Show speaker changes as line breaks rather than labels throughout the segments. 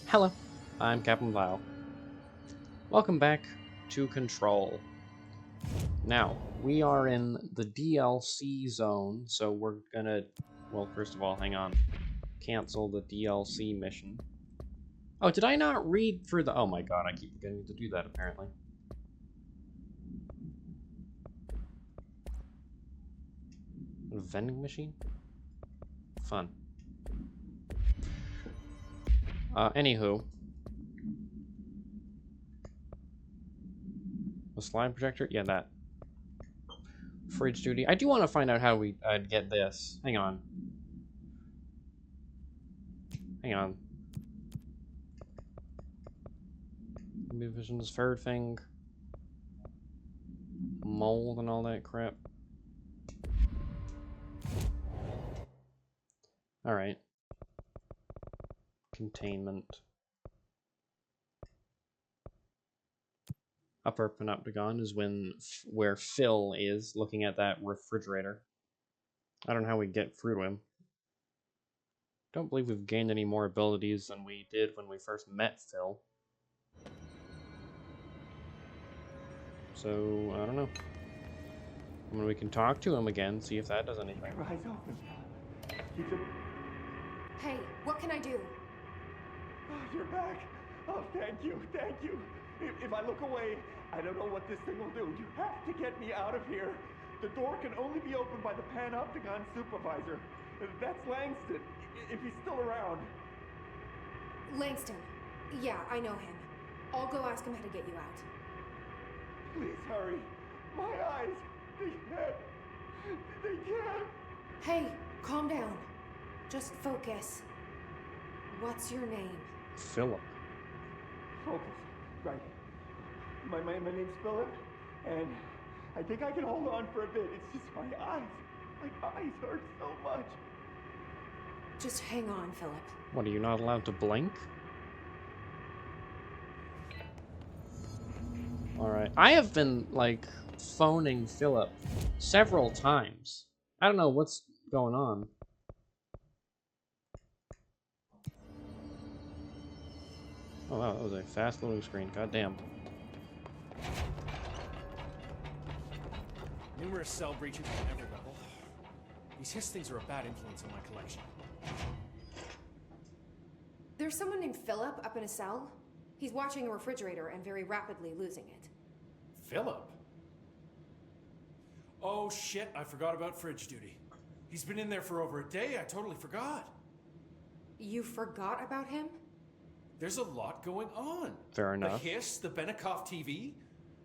Hello, I'm Captain Lau. Welcome back to Control. Now, we are in the DLC zone, so we're gonna, well, first of all, hang on. Cancel the DLC mission. Oh, did I not read through the... Oh my god, I keep forgetting to do that, apparently. A vending machine? Fun. Anywho. A slide projector? Yeah, that. Fridge duty. I do want to find out how we get this. Hang on. Hang on. Vision's third thing. Mold and all that crap. Alright. Containment. Upper panopticon is where Phil is looking at that refrigerator. I don't know how we get through to him. Don't believe we've gained any more abilities than we did when we first met Phil. So, I don't know. I mean, we can talk to him again, see if that does anything.
Your eyes open.
Hey, what can I do?
Oh, you're back. Oh, thank you, thank you. If I look away, I don't know what this thing will do. You have to get me out of here. The door can only be opened by the Panopticon supervisor. That's Langston, if he's still around.
Langston. Yeah, I know him. I'll go ask him how to get you out.
Please hurry. My eyes, they can't. They can't.
Hey, calm down. Just focus. What's your name?
Philip.
Focus. Right. My name's Philip, and I think I can hold on for a bit. It's just my eyes. My eyes hurt so much.
Just hang on, Philip.
What, are you not allowed to blink? Alright. I have been, like, phoning Philip several times. I don't know what's going on. Oh wow, that was a fast loading screen. God damn.
Numerous cell breaches at every level. These hiss things are a bad influence on my collection.
There's someone named Philip up in a cell. He's watching a refrigerator and very rapidly losing it.
Philip? Oh shit, I forgot about fridge duty. He's been in there for over a day, I totally forgot.
You forgot about him?
There's a lot going on.
Fair enough.
The hiss, the Benikoff TV.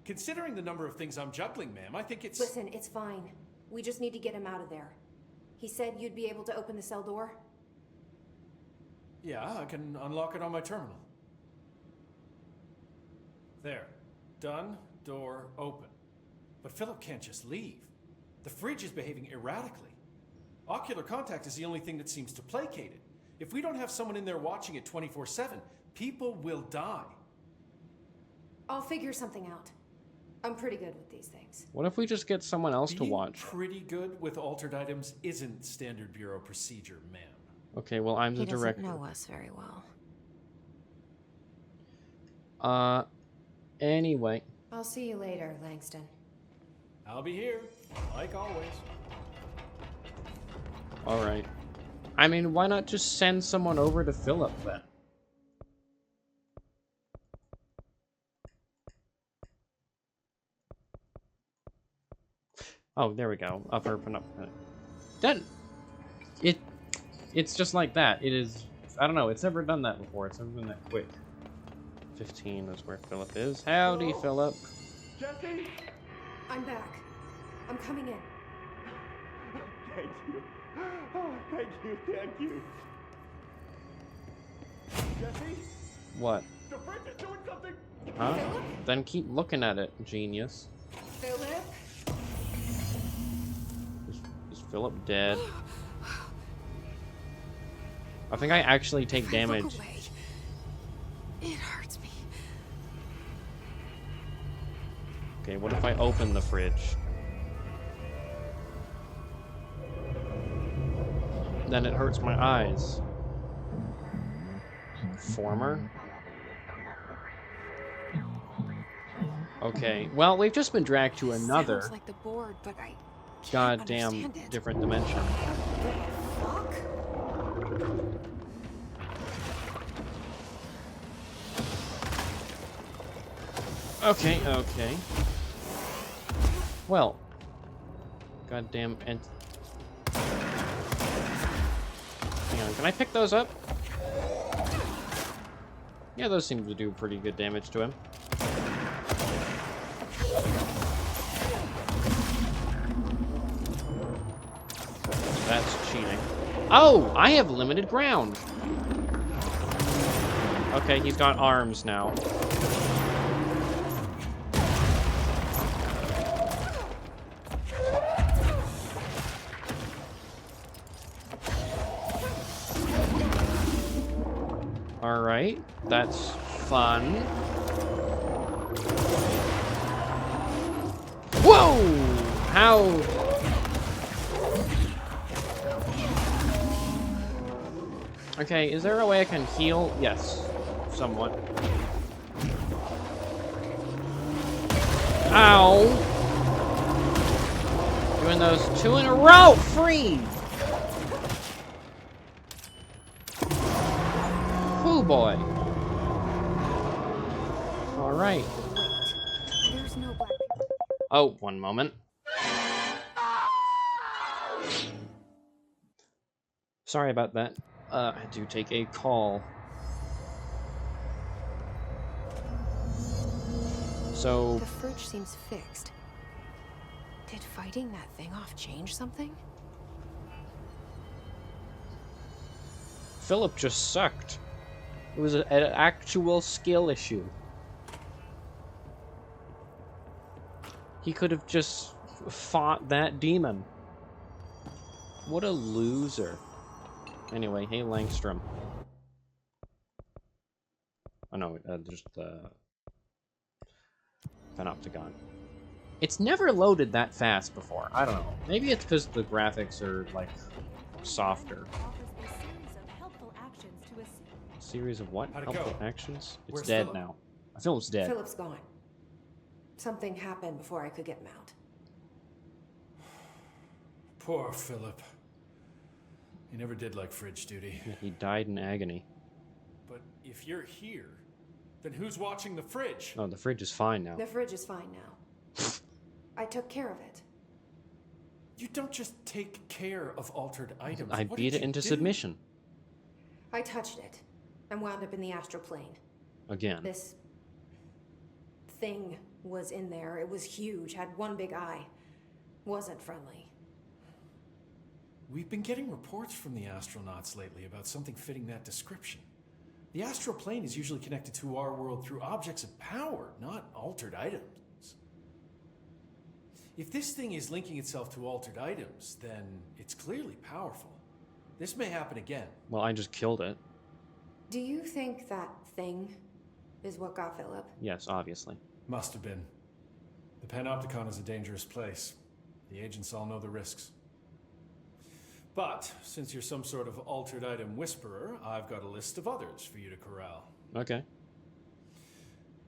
Considering the number of things I'm juggling, ma'am, I think it's...
Listen, it's fine. We just need to get him out of there. He said you'd be able to open the cell door?
Yeah, I can unlock it on my terminal. There. Done. Door open. But Philip can't just leave. The fridge is behaving erratically. Ocular contact is the only thing that seems to placate it. If we don't have someone in there watching it 24/7, people will die.
I'll figure something out. I'm pretty good with these things.
What if we just get someone else to
Being
watch?
pretty good with altered items isn't standard bureau procedure, ma'am.
Okay, well, I'm the director.
He doesn't know us very well.
Anyway.
I'll see you later, Langston.
I'll be here, like always.
Alright. I mean, why not just send someone over to Philip, then? Oh, there we go. Upper and up. Then, it's just like that. It is, I don't know, it's never done that before. It's never been that quick. 15 is where Philip is. Howdy,
Hello?
Philip.
Jesse?
I'm back. I'm coming in.
Thank you. Oh, thank you, thank you. Jesse?
What?
The fridge is doing something!
Huh?
Philip?
Then keep looking at it, genius.
Philip?
Is Philip dead? I think I actually take damage.
Look away. It hurts me.
Okay, what if I open the fridge? Then it hurts my eyes. Former? Okay, well, we've just been dragged to another
Sounds like the board, but I can't
goddamn
understand it.
different dimension.
Fuck?
Okay, okay. Well, goddamn, and hang on, can I pick those up? Yeah, those seem to do pretty good damage to him. That's cheating. Oh, I have limited ground. Okay, he's got arms now. Alright, that's fun. Whoa! How? Okay, is there a way I can heal? Yes, somewhat. Ow! Doing those 2 in a row! Free! Oh boy. Alright.
Wait. There's no black people.
Oh, one moment. Sorry about that. I had to take a call. So,
The fridge seems fixed. Did fighting that thing off change something?
Philip just sucked. It was an actual skill issue. He could have just fought that demon. What a loser. Anyway, hey Langstrom. Oh no, just Panopticon. It's never loaded that fast before. I don't know. Maybe it's because the graphics are, like, softer. Series of what?
How'd it
Helpful
go?
actions? It's
Where's
dead
Philip?
now. Philip's dead.
Philip's gone. Something happened before I could get him out.
Poor Philip. He never did like fridge duty.
He died in agony.
But if you're here, then who's watching the fridge?
Oh, the fridge is fine now.
The fridge is fine now. I took care of it.
You don't just take care of altered items.
I
What
beat
did
it
you
into
do?
submission.
I touched it and wound up in the astral plane.
Again.
This thing was in there. It was huge, had one big eye. Wasn't friendly.
We've been getting reports from the astronauts lately about something fitting that description. The astral plane is usually connected to our world through objects of power, not altered items. If this thing is linking itself to altered items, then it's clearly powerful. This may happen again.
Well, I just killed it.
Do you think that thing is what got Philip?
Yes, obviously.
Must have been. The Panopticon is a dangerous place. The agents all know the risks. But, since you're some sort of altered item whisperer, I've got a list of others for you to corral.
Okay.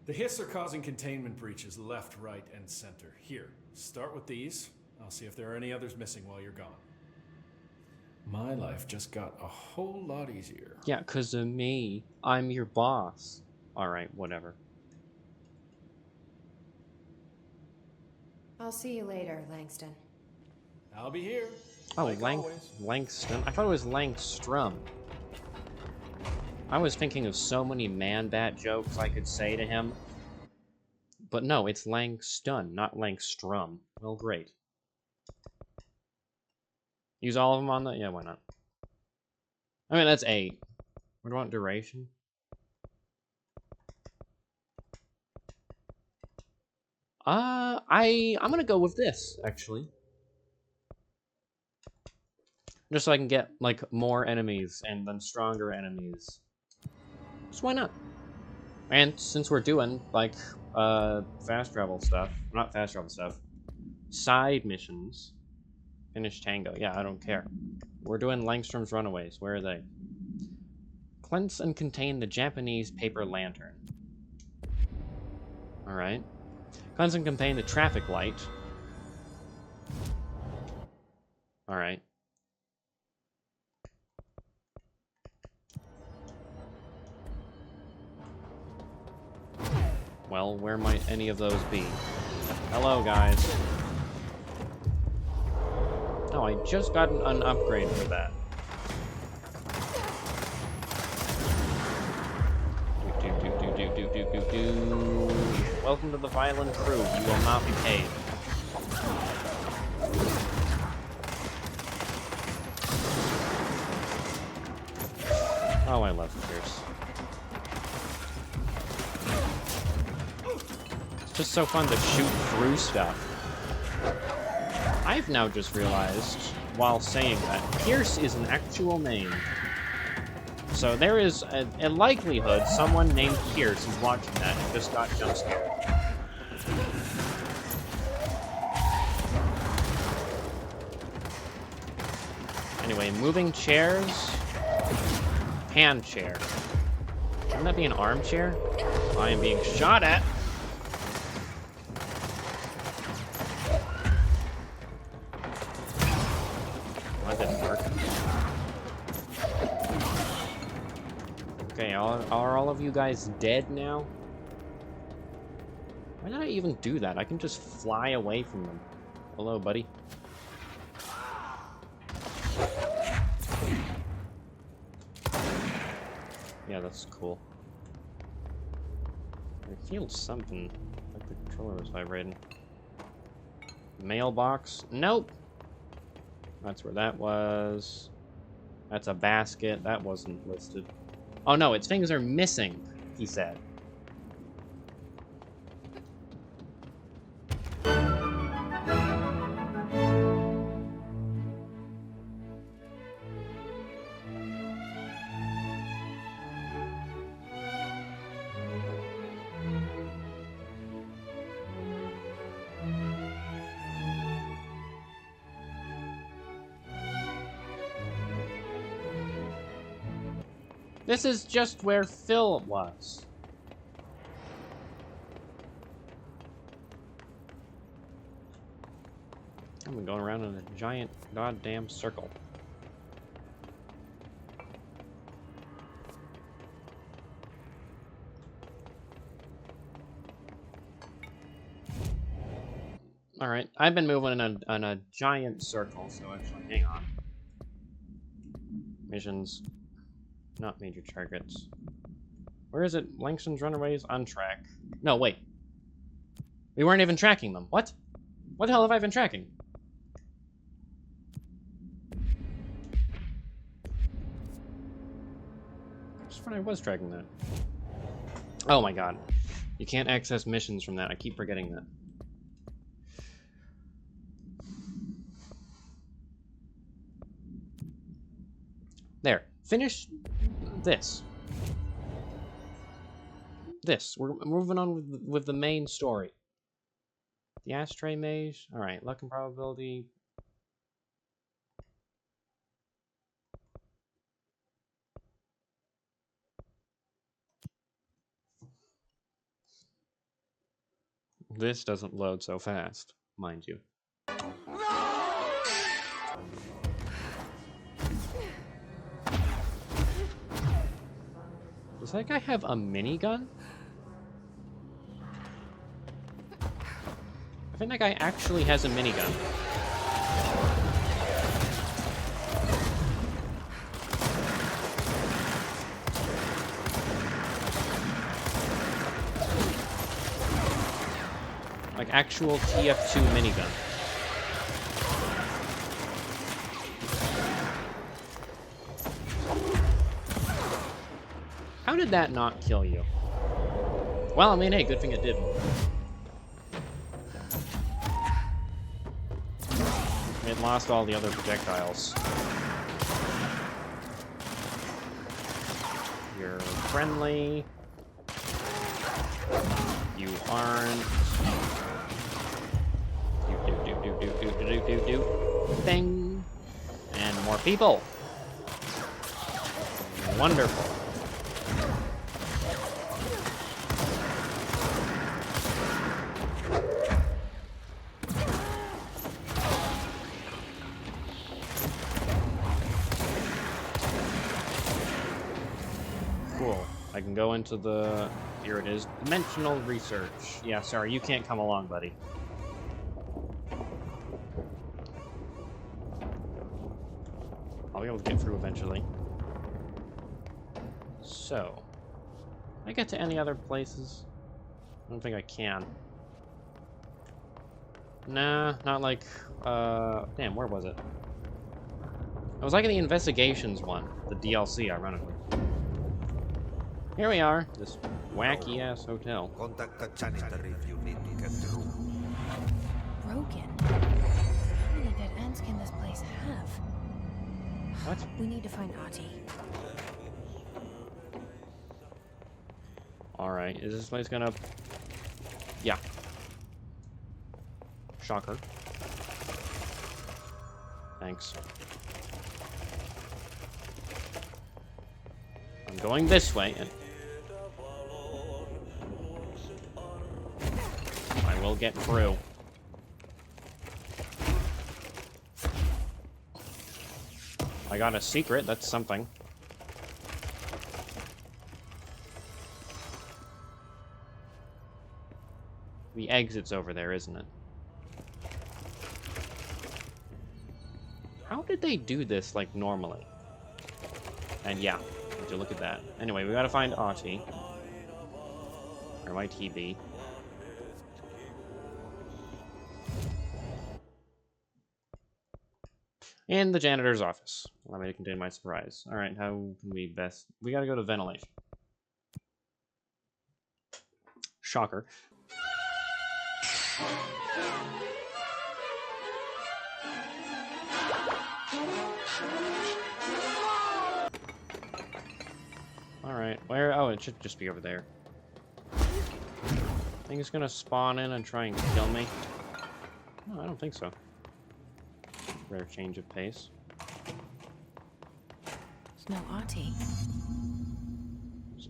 The Hiss are causing containment breaches left, right, and center. Here, start with these. I'll see if there are any others missing while you're gone. My life just got a whole lot easier.
Yeah, 'cause of me. I'm your boss. Alright, whatever.
I'll see you later, Langston.
I'll be here.
Oh,
like always.
Langston. I thought it was Langstrom. I was thinking of so many Man-Bat jokes I could say to him. But no, it's Langston, not Langstrom. Well, great. Use all of them on the... Yeah, why not? I mean, that's 8. What do I want duration? I'm gonna go with this, actually. Just so I can get, like, more enemies and then stronger enemies. So why not? And since we're doing, like, fast travel stuff, not fast travel stuff, side missions, finish Tango, yeah, I don't care. We're doing Langstrom's Runaways, where are they? Cleanse and contain the Japanese paper lantern. Alright. Cleanse and contain the traffic light. Alright. Well, where might any of those be? Hello, guys. Oh, I just got an upgrade for that. Welcome to the violent crew. You will not be paid. Oh, I love Pierce. It's just so fun to shoot through stuff. I've now just realized, while saying that, Pierce is an actual name. So there is a likelihood someone named Pierce is watching that and just got jump scared. Anyway, moving chairs. Hand chair. Shouldn't that be an armchair? I am being shot at. That didn't work. Okay, are all of you guys dead now? Why did I even do that? I can just fly away from them. Hello, buddy. Yeah, that's cool. I feel something like the controller was vibrating. Mailbox? Nope! That's where that was. That's a basket. That wasn't listed. Oh no, its things are missing, he said. This is just where Phil was. I've been going around in a giant goddamn circle. Alright, I've been moving in a giant circle, so actually, hang on. Missions. Not major targets. Where is it? Langston's runaways on track. No, wait. We weren't even tracking them. What? What the hell have I been tracking? I just thought I was tracking that. Oh my god. You can't access missions from that. I keep forgetting that. There. Finish this. We're moving on with the main story. The ashtray maze. Alright, luck and probability. This doesn't load so fast, mind you. Does that guy have a minigun? I think that guy actually has a minigun. Like actual TF2 minigun. How did that not kill you? Well, I mean, hey, good thing it didn't. It lost all the other projectiles. You're friendly. You aren't. Do. Bang. And more people. Wonderful. I can go into the... Here it is. Dimensional research. Yeah, sorry, you can't come along, buddy. I'll be able to get through eventually. So... Can I get to any other places? I don't think I can. Nah, not like... Damn, where was it? It was like in the Investigations one. The DLC, ironically. Here we are. This wacky-ass hotel.
Contact the janitor if you need to get through.
Broken. How many dead ends can this place have?
What?
We need to find Ati.
Alright, is this place gonna... Yeah. Shocker. Thanks. I'm going this way, and... I will get through. I got a secret, that's something. The exit's over there, isn't it? How did they do this, like, normally? And yeah, would you look at that. Anyway, we gotta find Ati. Or might he be? In the janitor's office. Allow me to contain my surprise. Alright, how can we best... We gotta go to ventilation. Shocker. Alright, where? Oh, it should just be over there. I think it's gonna spawn in and try and kill me. No, I don't think so. Rare change of pace.
There's no Ati.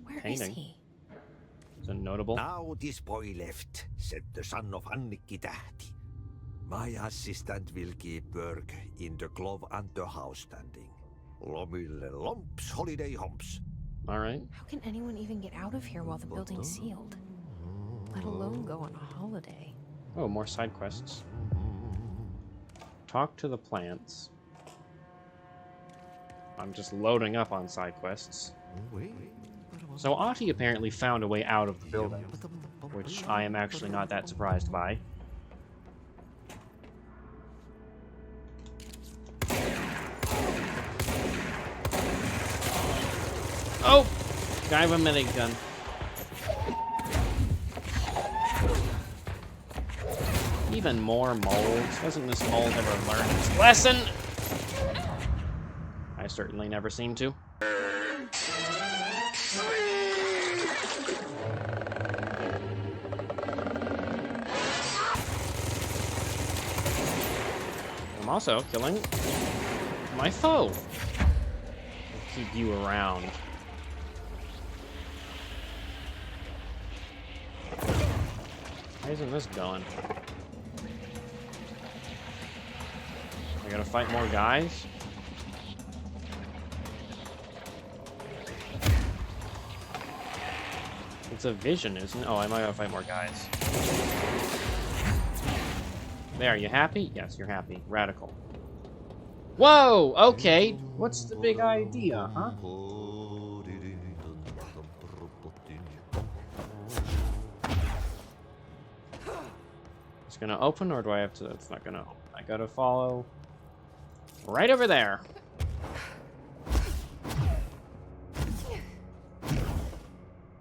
Where is
Painting.
he?
Is it notable?
Now this boy left, said the son of Annikki Tähti. My assistant will keep work in the glove and the house standing. Lomille lomps, holiday humps.
Alright.
How can anyone even get out of here while the building's sealed? Let alone go on a holiday.
Oh, more side quests. Talk to the plants. I'm just loading up on side quests. So Ati apparently found a way out of the building, which I am actually not that surprised by. Oh! Guy with a minigun. Even more molds. Doesn't this mold ever learn its lesson? I certainly never seem to. I'm also killing my foe. I'll keep you around. Why isn't this going? I gotta fight more guys? It's a vision, isn't it? Oh, I might gotta fight more guys. There, you happy? Yes, you're happy. Radical. Whoa! Okay, what's the big idea, huh? It's gonna open, or do I have to? It's not gonna open. I gotta follow right over there.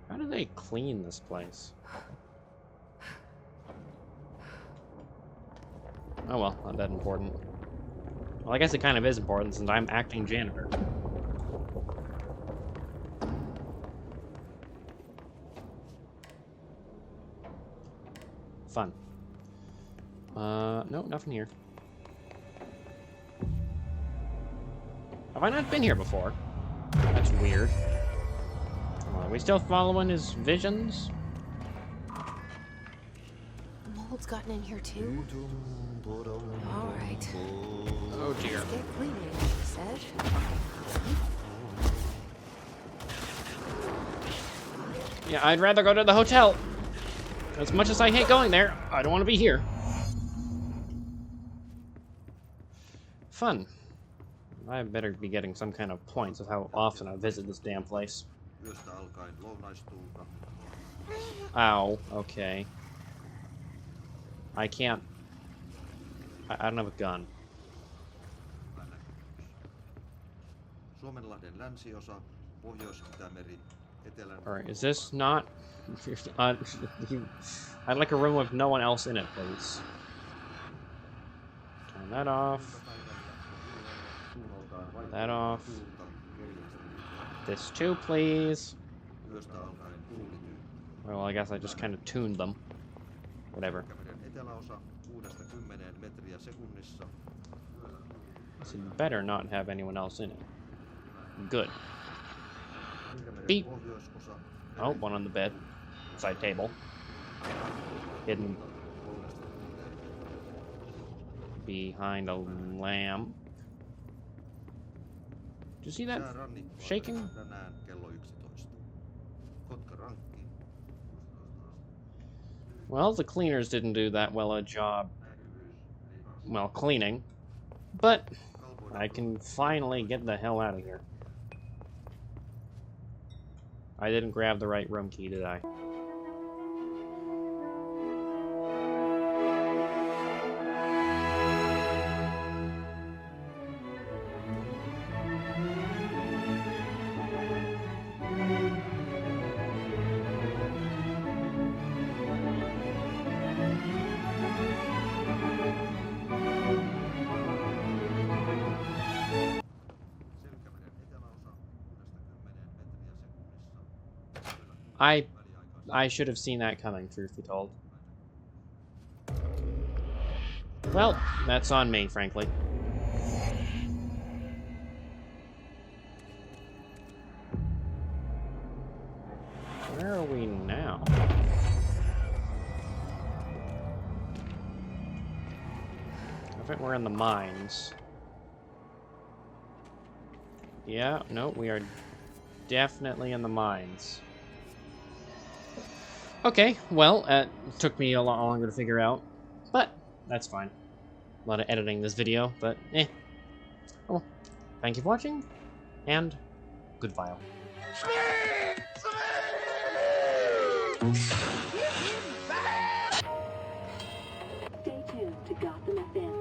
How do they clean this place? Oh well, not that important. Well, I guess it kind of is important since I'm acting janitor. Fun. No, nothing here. Have I not been here before? That's weird. Are we still following his visions?
Mold's gotten in here too? Alright.
Oh dear.
Let's get cleaning, she said.
Yeah, I'd rather go to the hotel. As much as I hate going there, I don't want to be here. Fun. I better be getting some kind of points of how often I visit this damn place.
Yöstä alkaen lounaistuulta.
Ow, okay. I can't... I don't have a gun.
Suomenlahden länsiosa, Pohjois-Itämeri, Etelän...
Alright, is this not... I'd like a room with no one else in it, please. Turn that off. That off. This too, please.
Yöstä alkaen tuulityy.
Well, I guess I just kind of tuned them. Whatever.
Itämeren eteläosa 6–10 metriä sekunnissa.
So you better not have anyone else in it. Good. Beep.
Pohjoisosa
Oh, one on the bed. Side table. Hidden behind a lamp. Did you see that
säärannikkoa
shaking?
tänään kello 11. Kotka rankki.
Well, the cleaners didn't do that well a job, well, cleaning. But I can finally get the hell out of here. I didn't grab the right room key, did I?
Selkämeren eteläosa 6–10 metriä sekunnissa.
I should have seen that coming, truth be told. Well, that's on me, frankly. Where are we now? I think we're in the mines. Yeah, no, we are definitely in the mines. Okay, well, it took me a lot longer to figure out, but that's fine. A lot of editing this video, but eh. Oh, thank you for watching, and goodbye.
Stay tuned to Gotham FM.